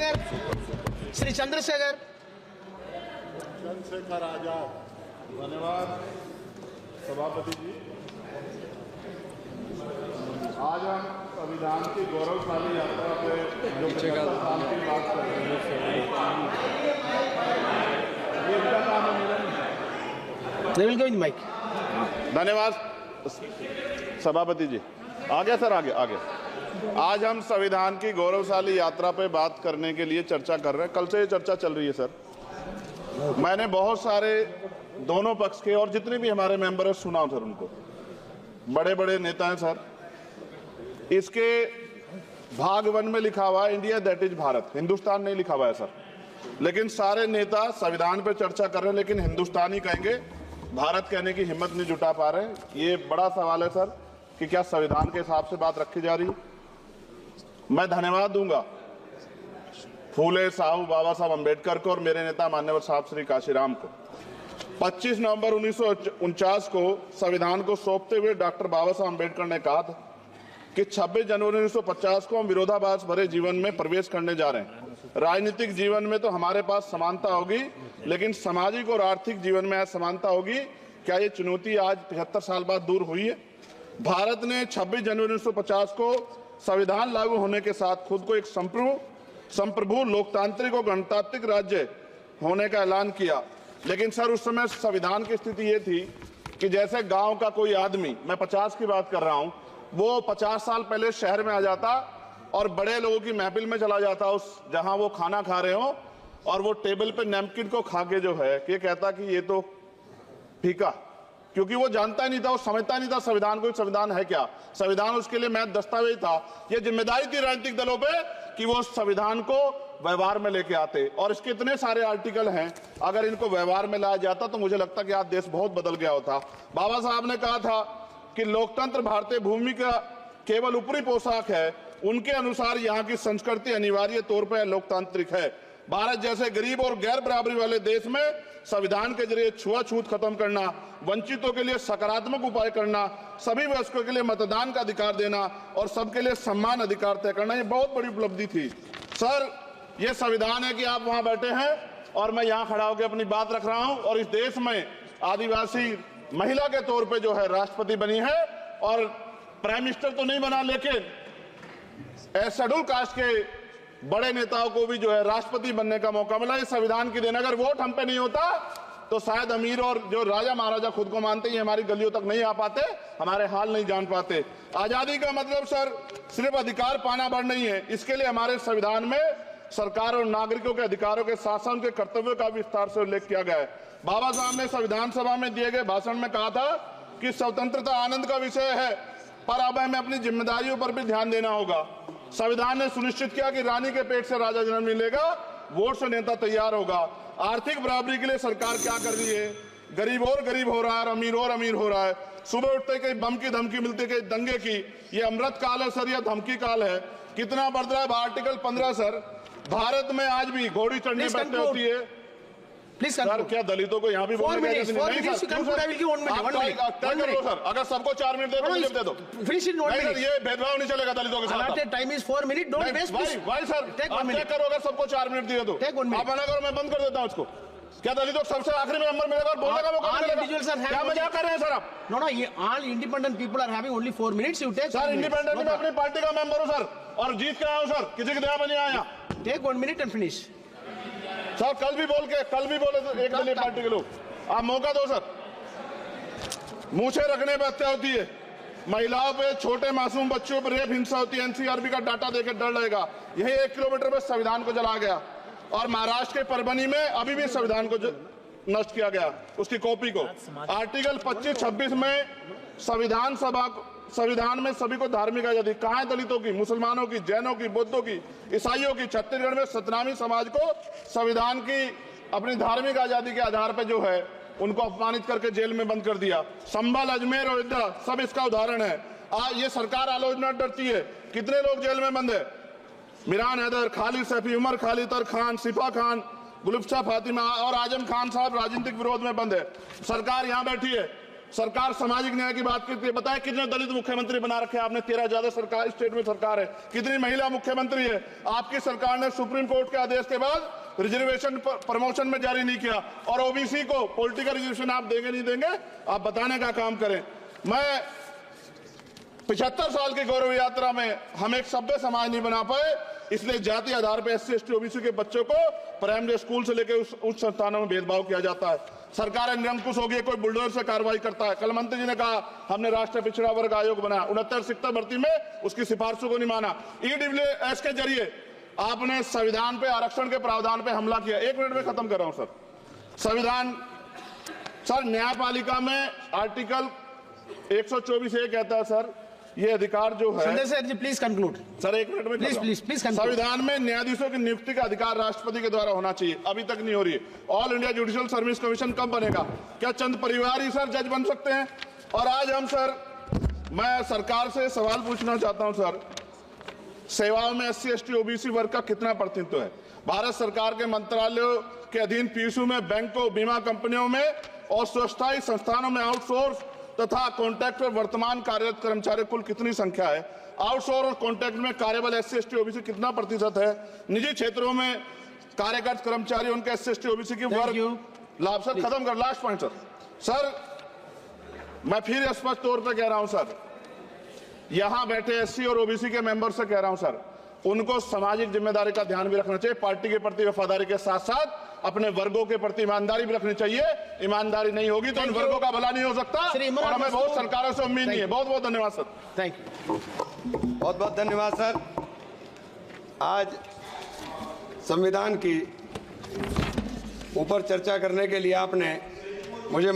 चंद्रशेखर, श्री चंद्रशेखर आजाद। धन्यवाद सभापति जी। आज हम संविधान की गौरवशाली यात्रा पे जो 75 साल की बात कर रहे हैं, ये इनका काम है, मेरा नहीं। माइक। धन्यवाद सभापति जी। आगे सर, आगे आगे। आज हम संविधान की गौरवशाली यात्रा पे बात करने के लिए चर्चा कर रहे हैं। कल से ये चर्चा चल रही है सर। मैंने बहुत सारे दोनों पक्ष के और जितने भी हमारे मेंबर हैं सुना सर, उनको बड़े बड़े नेता हैं सर। इसके भाग 1 में लिखा हुआ है India that is Bharat, Hindustan नहीं लिखा हुआ है सर। लेकिन सारे नेता संविधान पे चर्चा कर रहे हैं, लेकिन हिंदुस्तान ही कहेंगे, भारत कहने की हिम्मत नहीं जुटा पा रहे। ये बड़ा सवाल है सर कि क्या संविधान के हिसाब से बात रखी जा रही है। मैं धन्यवाद दूंगा फूले साहू बाबा साहब अम्बेडकर को और मेरे नेता मान्यवर साहब श्री काशीराम को। 25 नवंबर 1949 को संविधान को सौंपते हुए डॉक्टर बाबा साहब अम्बेडकर ने कहा था कि 26 जनवरी 1950 को हम विरोधाभास भरे जीवन में प्रवेश करने जा रहे हैं। राजनीतिक जीवन में तो हमारे पास समानता होगी, लेकिन सामाजिक और आर्थिक जीवन में असमानता होगी। क्या ये चुनौती आज 75 साल बाद दूर हुई है? भारत ने 26 जनवरी 1950 को संविधान लागू होने के साथ खुद को एक संप्रभु लोकतांत्रिक और गणतांत्रिक राज्य होने का ऐलान किया। लेकिन सर उस समय संविधान की स्थिति ये थी कि जैसे गांव का कोई आदमी, मैं 50 की बात कर रहा हूं, वो 50 साल पहले शहर में आ जाता और बड़े लोगों की महफिल में चला जाता, उस जहां वो खाना खा रहे हो, और वो टेबल पे नैपकिन को खा के जो है कि कहता कि ये तो फीका, क्योंकि वो जानता नहीं था, वो समझता नहीं था संविधान को, संविधान है क्या। संविधान उसके लिए महज दस्तावेज था। ये जिम्मेदारी थी राजनीतिक दलों पे कि वो संविधान को व्यवहार में लेके आते। और इसके इतने सारे आर्टिकल हैं, अगर इनको व्यवहार में लाया जाता तो मुझे लगता कि आज देश बहुत बदल गया होता। बाबा साहब ने कहा था कि लोकतंत्र भारतीय भूमि का केवल ऊपरी पोशाक है, उनके अनुसार यहाँ की संस्कृति अनिवार्य तौर पर लोकतांत्रिक है। भारत जैसे गरीब और गैर बराबरी वाले देश में संविधान के जरिए छुआछूत खत्म करना, वंचितों के लिए सकारात्मक उपाय करना, सभी वयस्कों के लिए मतदान का अधिकार देना और सबके लिए सम्मान अधिकार तय करना, ये बहुत बड़ी उपलब्धि थी सर। ये संविधान है कि आप वहां बैठे हैं और मैं यहाँ खड़ा होकर अपनी बात रख रहा हूं, और इस देश में आदिवासी महिला के तौर पे जो है राष्ट्रपति बनी है, और प्राइम मिनिस्टर तो नहीं बना, लेकिन शेड्यूल कास्ट के बड़े नेताओं को भी जो है राष्ट्रपति बनने का मौका मिला। इस संविधान की देन, अगर वोट हम पे नहीं होता तो शायद अमीर और जो राजा महाराजा खुद को मानते हैं हमारी गलियों तक नहीं आ पाते, हमारे हाल नहीं जान पाते। आजादी का मतलब सर सिर्फ अधिकार पाना भर नहीं है, इसके लिए हमारे संविधान में सरकार और नागरिकों के अधिकारों के साथ उनके कर्तव्यों का विस्तार से उल्लेख किया गया है। बाबा साहब ने संविधान सभा में दिए गए भाषण में कहा था कि स्वतंत्रता आनंद का विषय है, पर अब हमें अपनी जिम्मेदारियों पर भी ध्यान देना होगा। संविधान ने सुनिश्चित किया कि रानी के पेट से राजा जन्म नहीं लेगा, वोट से नेता तैयार होगा। आर्थिक बराबरी के लिए सरकार क्या कर रही है? गरीब और गरीब हो रहा है और अमीर हो रहा है। सुबह उठते कहीं बम की धमकी मिलती, कहीं दंगे की। ये अमृत काल है सर या धमकी काल है? कितना बढ़ रहा है आर्टिकल 15 सर। भारत में आज भी घोड़ी चढ़ने बैठते होती है। प्लीज सर, क्या दलितों को यहाँ भी बोलने का नहीं? सर अगर सबको 4 मिनट दे दो, ये भेदभाव नहीं चलेगा दलितों के साथ। Time is 4 minute, don't waste. भाई सर आप चेक करो, अगर सबको 4 मिनट दिए तो आप मना करो, मैं बंद कर देता हूँ इसको। क्या दलितों को सबसे आखिरी में नंबर मिलेगा और बोलने का मौका मिलेगा? क्या मजाक कर रहे हैं सर आप? नो, ये all independent people are having only 4 minutes. You take sir, independent में अपनी पार्टी का मेंबर हूँ सर, और जीत के आया हूँ सर, किसी की दया में नहीं आया। Take 1 minute and finish. Sir कल भी बोले तो एक दलीय पार्टी के लोग, आप मौका दो सर। मूछे रखने पर हत्या होती है, महिलाओं पे, छोटे मासूम बच्चों पर रेप हिंसा होती है। एनसीआरबी का डाटा देकर डर लगेगा। यही 1 किलोमीटर में संविधान को जला गया, और महाराष्ट्र के परभनी में अभी भी संविधान को नष्ट किया गया, उसकी कॉपी को। आर्टिकल 25-26 में संविधान में सभी को धार्मिक आजादी। कहाँ है दलितों की, मुसलमानों की, जैनों की, बौद्धों की, ईसाइयों की? छत्तीसगढ़ में सतनामी समाज को संविधान की अपनी धार्मिक आजादी के आधार पर जो है उनको अपमानित करके जेल में बंद कर दिया। संभल, अजमेर, अयोध्या सब इसका उदाहरण है। आज ये सरकार आलोचना डरती है। कितने लोग जेल में बंद है? मिरान हैदर, खालिद सैफी, उमर खालिद खान, सिफा खान, गुलफ्शा फातिमा और आजम खान साहब राजनीतिक विरोध में बंद है। सरकार यहाँ बैठी है, सरकार सामाजिक न्याय की बात करती है। बताए कितने दलित मुख्यमंत्री बना रखे हैं आपने? 13 ज्यादा सरकार स्टेट में सरकार है। कितनी महिला मुख्यमंत्री है? आपकी सरकार ने सुप्रीम कोर्ट के आदेश के बाद रिजर्वेशन प्रमोशन में जारी नहीं किया, और ओबीसी को पॉलिटिकल रिजर्वेशन आप देंगे नहीं देंगे, आप बताने का काम करें। मैं 75 साल की गौरव यात्रा में हम एक सभ्य समाज नहीं बना पाए, इसलिए जाति आधार पर SC ST OBC के बच्चों को प्राइमरी स्कूल से लेकर उच्च संस्थानों में भेदभाव किया जाता है। सरकार निरंकुश हो गई, कोई बुलडोजर से कार्रवाई करता है। कल मंत्री जी ने कहा हमने राष्ट्रीय पिछड़ा वर्ग आयोग बनाया, 69 शिक्षक भर्ती में उसकी सिफारिशों को नहीं माना। EWS के जरिए आपने संविधान पे आरक्षण के प्रावधान पे हमला किया। 1 मिनट में खत्म कर रहा हूं सर। संविधान सर, न्यायपालिका में आर्टिकल 124 ये कहता है सर, ये अधिकार जो है, Sanjay sir ji please conclude sir 1 minute में प्लीज संविधान में न्यायाधीशों की नियुक्ति का अधिकार राष्ट्रपति के द्वारा होना चाहिए, अभी तक नहीं हो रही है। All India judicial service commission कब बनेगा? क्या चंद परिवार ही सर जज बन सकते हैं? और आज हम सर, मैं सरकार से सवाल पूछना चाहता हूं सर, सेवाओं में SC ST OBC वर्ग का कितना प्रतिनिधित्व है? भारत सरकार के मंत्रालयों के अधीन PSU में, बैंकों, बीमा कंपनियों में और स्वच्छता संस्थानों में आउटसोर्स तथा कॉन्ट्रैक्ट पर वर्तमान कार्यरत कर्मचारी कुल कितनी संख्या है? आउटसोर्स और कॉन्ट्रैक्ट में कार्यबल SC ST OBC कितना प्रतिशत है? निजी क्षेत्रों में कार्यरत कर्मचारी, उनके SC ST OBC की वर्ग लाभ। सर खत्म कर, लास्ट पॉइंट सर, मैं फिर स्पष्ट तौर पर कह रहा हूं सर, यहां बैठे SC और OBC के मेंबर से कह रहा हूं सर, उनको सामाजिक जिम्मेदारी का ध्यान भी रखना चाहिए। पार्टी के प्रति वफादारी के साथ साथ अपने वर्गों के प्रति ईमानदारी भी रखनी चाहिए। ईमानदारी नहीं होगी तो उन वर्गों का भला नहीं हो सकता, और हमें बहुत सरकारों से उम्मीद नहीं है। बहुत बहुत धन्यवाद सर। थैंक यू, बहुत बहुत धन्यवाद सर। आज संविधान की ऊपर चर्चा करने के लिए आपने मुझे